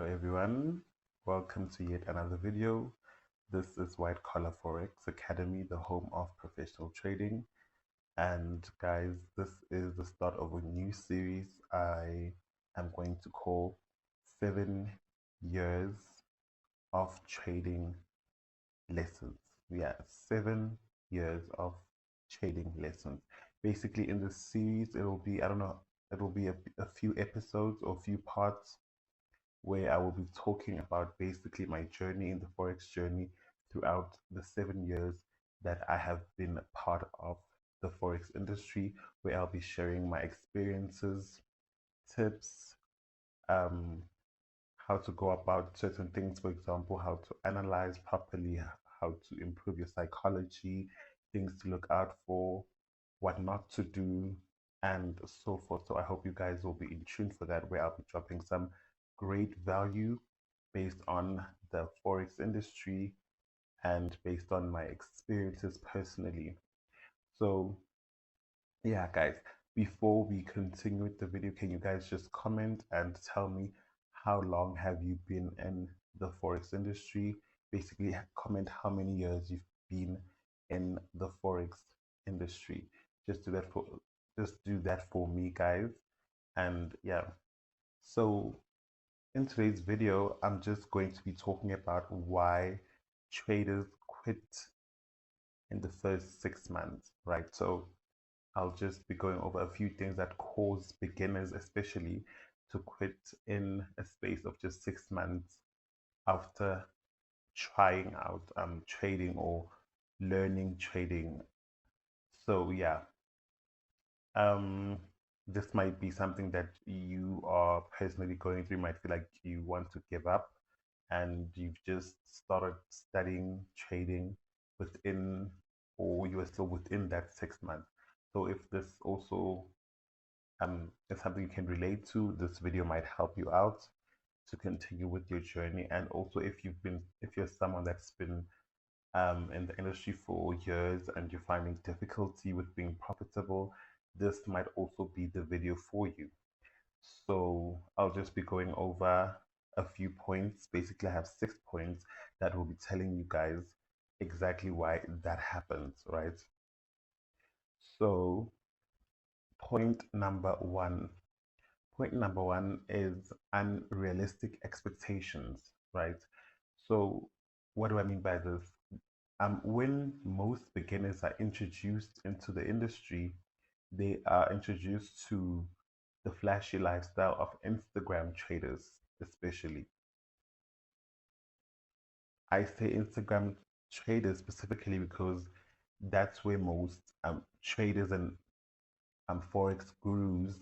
Hello everyone, welcome to yet another video. This is White Collar Forex Academy, the home of professional trading. And guys, this is the start of a new series I am going to call 7 years of trading lessons. Yeah, 7 years of trading lessons. Basically in this series, it'll be, I don't know, it'll be a few episodes or a few parts where I will be talking about basically my journey in the Forex journey throughout the 7 years that I have been a part of the Forex industry, where I'll be sharing my experiences, tips, um, how to go about certain things, for example, how to analyze properly, how to improve your psychology, things to look out for, what not to do, and so forth. So I hope you guys will be in tune for that, where I'll be dropping some great value based on the Forex industry and based on my experiences personally. So yeah, guys, before we continue with the video, can you guys just comment and tell me how long have you been in the Forex industry? Basically, comment how many years you've been in the Forex industry. Just do that for me, guys. And yeah, so in today's video, I'm just going to be talking about why traders quit in the first 6 months, right? So I'll just be going over a few things that cause beginners, especially, to quit in a space of just 6 months after trying out trading or learning trading. So, yeah, um, this might be something that you are personally going through. You might feel like you want to give up and you've just started studying trading within, or you are still within that 6 months. So, if this also is something you can relate to, this video might help you out to continue with your journey. And also, if you're someone that's been in the industry for years and you're finding difficulty with being profitable, this might also be the video for you. So I'll just be going over a few points. Basically, I have 6 points that will be telling you guys exactly why that happens, right? So point number one Point number one is unrealistic expectations, right? So, what do I mean by this? When most beginners are introduced into the industry, they are introduced to the flashy lifestyle of Instagram traders, especially. I say Instagram traders specifically because that's where most traders and Forex gurus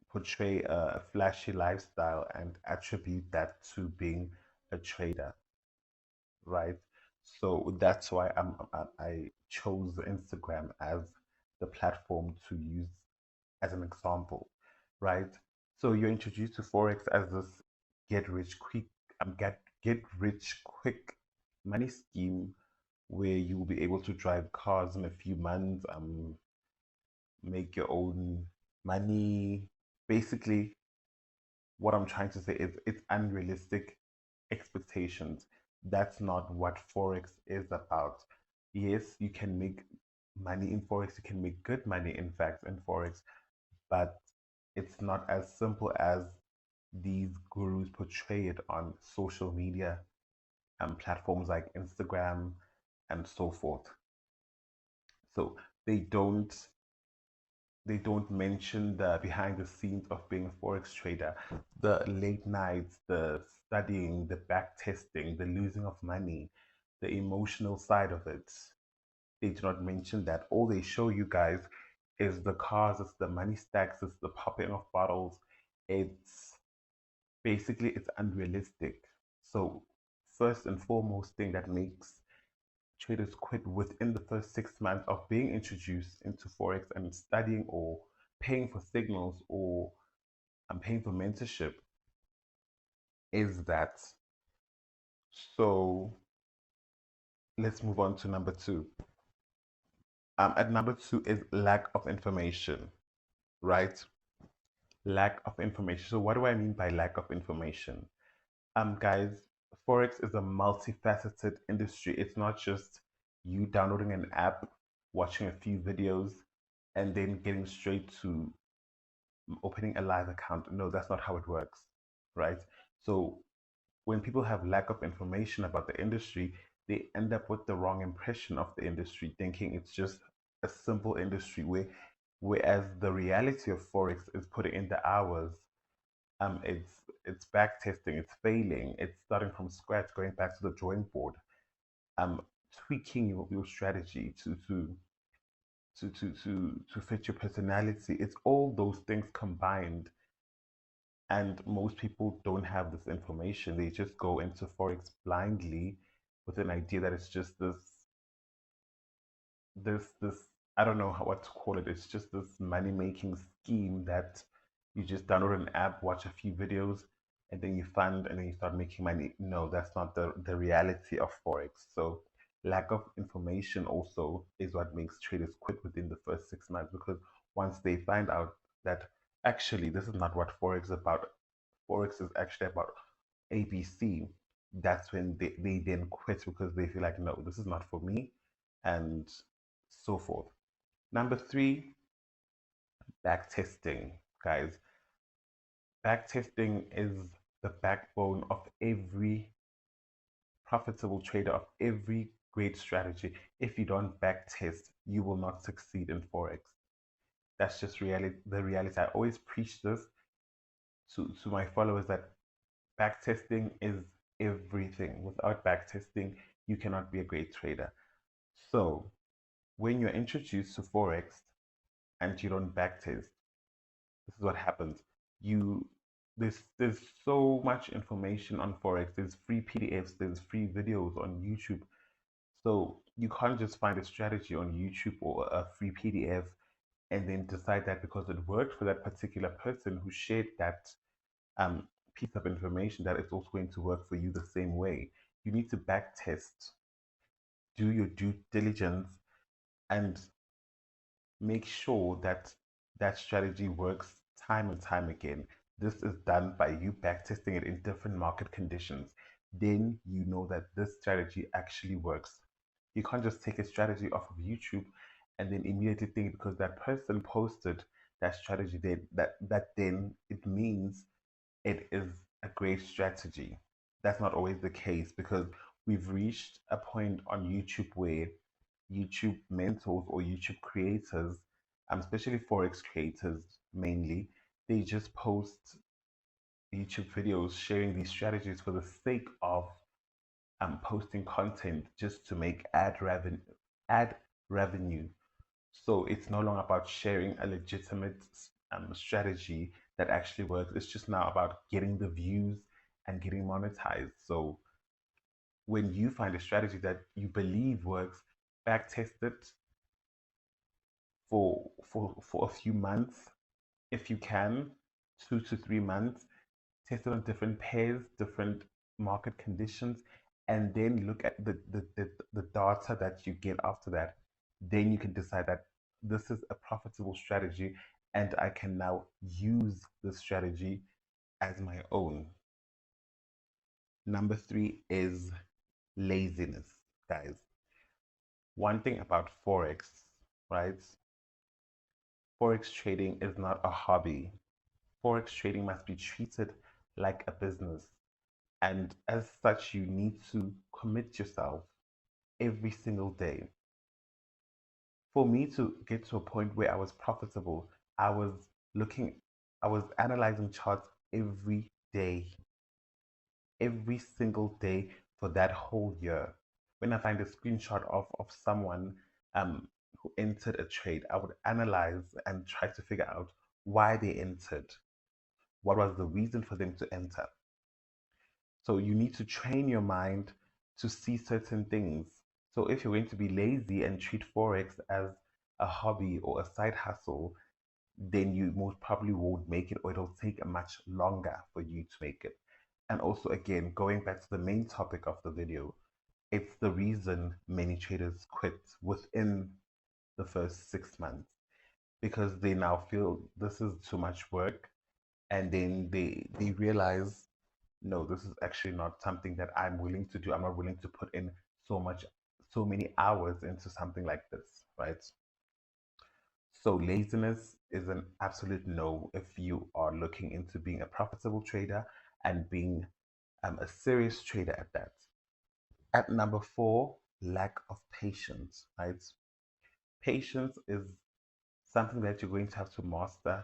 portray a flashy lifestyle and attribute that to being a trader, right? So that's why I chose Instagram as the platform to use as an example, right? So you're introduced to Forex as this get rich quick get rich quick money scheme where you will be able to drive cars in a few months, make your own money. Basically, what I'm trying to say is it's unrealistic expectations. That's not what Forex is about. Yes, you can make money in Forex, you can make good money, in fact, in Forex, but it's not as simple as these gurus portray it on social media and platforms like Instagram and so forth. So they don't they don't mention the behind the scenes of being a forex trader, the late nights, the studying, the back testing, the losing of money, the emotional side of it. They do not mention that. All they show you guys is the cars, it's the money stacks, it's the popping of bottles. It's basically it's unrealistic. So first and foremost thing that makes traders quit within the first 6 months of being introduced into Forex and studying or paying for signals or paying for mentorship is that. So let's move on to number two. At number two is lack of information, right? Lack of information. So what do I mean by lack of information? Guys, Forex is a multifaceted industry. It's not just you downloading an app, watching a few videos, and then getting straight to opening a live account. No, that's not how it works, right? So when people have lack of information about the industry, they end up with the wrong impression of the industry, thinking it's just a simple industry whereas the reality of Forex is putting in the hours. It's back testing, it's failing, it's starting from scratch, going back to the drawing board, um, tweaking your strategy to fit your personality. It's all those things combined, and most people don't have this information. They just go into Forex blindly with an idea that it's just this I don't know what to call it. It's just this money making scheme that you just download an app, watch a few videos, and then you fund and then you start making money. No, that's not the reality of Forex. So lack of information also is what makes traders quit within the first 6 months, because once they find out that actually this is not what Forex is about, Forex is actually about ABC, that's when they then quit because they feel like, no, this is not for me, and so forth. Number three, back testing. Guys, back testing is the backbone of every profitable trader, of every great strategy. If you don't back test, you will not succeed in Forex. That's just reality. The reality. I always preach this to my followers that backtesting is everything. Without backtesting, you cannot be a great trader. So, when you're introduced to Forex and you don't backtest, this is what happens. You there's so much information on Forex. There's free PDFs, there's free videos on YouTube. So you can't just find a strategy on YouTube or a free PDF and then decide that because it worked for that particular person who shared that piece of information, that it's also going to work for you the same way. You need to back test, do your due diligence, and make sure that that strategy works time and time again. This is done by you backtesting it in different market conditions. Then you know that this strategy actually works. You can't just take a strategy off of YouTube and then immediately think because that person posted that strategy that then it means it is a great strategy. That's not always the case, because we've reached a point on YouTube where YouTube mentors or YouTube creators, especially Forex creators mainly, they just post YouTube videos sharing these strategies for the sake of posting content just to make ad revenue. So it's no longer about sharing a legitimate strategy that actually works. It's just now about getting the views and getting monetized. So when you find a strategy that you believe works, backtest it for a few months if you can, 2 to 3 months. Test it on different pairs, different market conditions, and then look at the data that you get after that. Then you can decide that this is a profitable strategy and I can now use the strategy as my own. Number three is laziness, guys. One thing about Forex, right? Forex trading is not a hobby. Forex trading must be treated like a business. And as such, you need to commit yourself every single day. For me to get to a point where I was profitable, I was looking, I was analyzing charts every single day for that whole year. When I find a screenshot of someone who entered a trade, I would analyze and try to figure out why they entered. What was the reason for them to enter? So you need to train your mind to see certain things. So if you're going to be lazy and treat Forex as a hobby or a side hustle, then you most probably won't make it, or it'll take much longer for you to make it. And also, again, going back to the main topic of the video, it's the reason many traders quit within the first 6 months, because they now feel this is too much work. and then they realize, no, this is actually not something that I'm willing to do. I'm not willing to put in so many hours into something like this, right? So laziness is an absolute no if you are looking into being a profitable trader and being a serious trader at that. At number four, lack of patience, right? Patience is something that you're going to have to master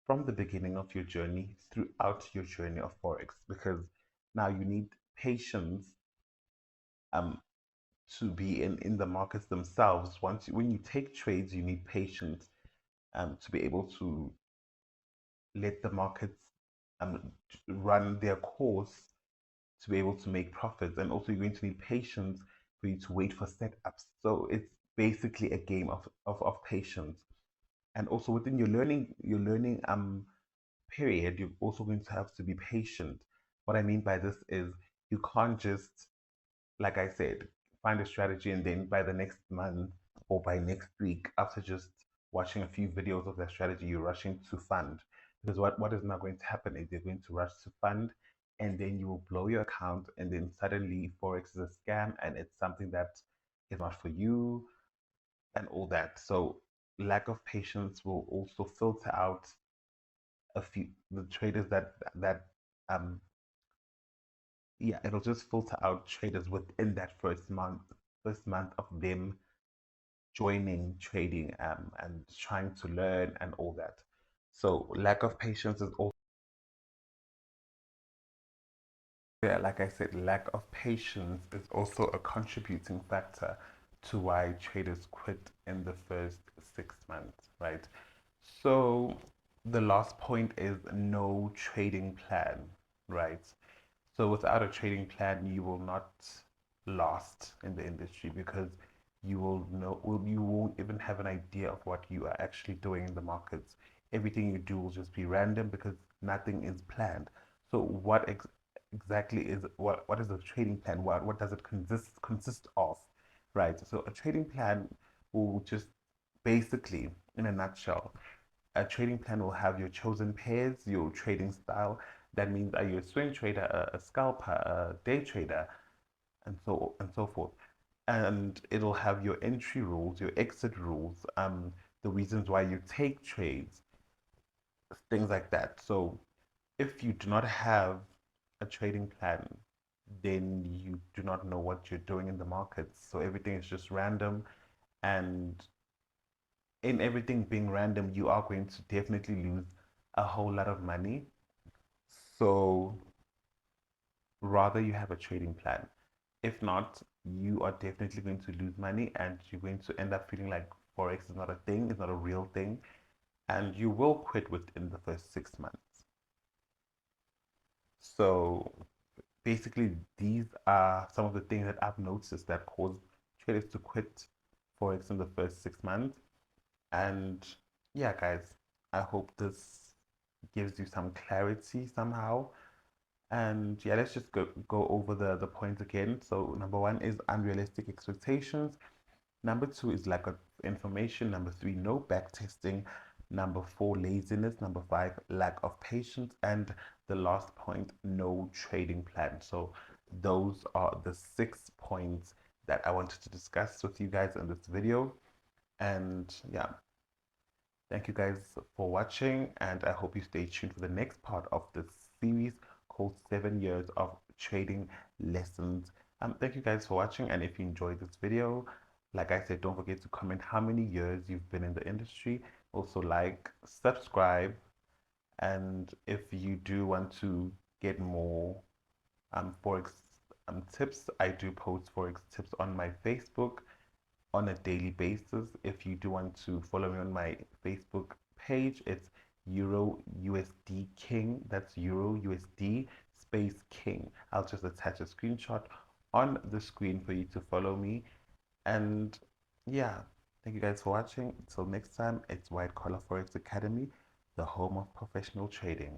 from the beginning of your journey throughout your journey of Forex, because now you need patience um, to be in the markets themselves. When you take trades, you need patience to be able to let the markets um, run their course to be able to make profits. And also, you're going to need patience for you to wait for setups. So it's basically a game of patience. And also within your learning period, you're also going to have to be patient. What I mean by this is you can't just, like I said, find a strategy and then by the next month or by next week, after just watching a few videos of that strategy, you're rushing to fund. Because what is now going to happen is you're going to rush to fund and then you will blow your account and then suddenly Forex is a scam and it's something that is not for you and all that. So lack of patience will also filter out a few the traders that um yeah, it'll just filter out traders within that first month of them joining trading and trying to learn and all that. So lack of patience is also, yeah, like I said, lack of patience is also a contributing factor to why traders quit in the first 6 months, right? So the last point is no trading plan, right? So without a trading plan, you will not last in the industry because you won't even have an idea of what you are actually doing in the markets. Everything you do will just be random because nothing is planned. So exactly what is a trading plan? What does it consist of? Right. So a trading plan will just basically, in a nutshell, a trading plan will have your chosen pairs, your trading style. That means are you a swing trader, a scalper, a day trader, and so forth. And it'll have your entry rules, your exit rules, the reasons why you take trades, things like that. So if you do not have a trading plan, then you do not know what you're doing in the markets. So everything is just random, and in everything being random, you are going to definitely lose a whole lot of money. So rather you have a trading plan. If not, you are definitely going to lose money and you're going to end up feeling like Forex is not a thing, it's not a real thing, and you will quit within the first 6 months. So basically, these are some of the things that I've noticed that cause traders to quit Forex in the first 6 months. And yeah, guys, I hope this gives you some clarity somehow. And yeah, let's just go over the points again. So number one is unrealistic expectations. Number two is lack of information. Number three, no back testing. Number four, laziness. Number five, lack of patience. And the last point, no trading plan. So those are the 6 points that I wanted to discuss with you guys in this video. And yeah, thank you guys for watching, and I hope you stay tuned for the next part of this series called 7 Years of Trading Lessons. Thank you guys for watching, and if you enjoyed this video, like I said, don't forget to comment how many years you've been in the industry. Also, like, subscribe, and if you do want to get more Forex tips, I do post Forex tips on my Facebook on a daily basis. If you do want to follow me on my Facebook page, it's Euro USD King. That's Euro USD space King. I'll just attach a screenshot on the screen for you to follow me. And yeah, thank you guys for watching. Until next time, it's White Collar Forex Academy, the home of professional trading.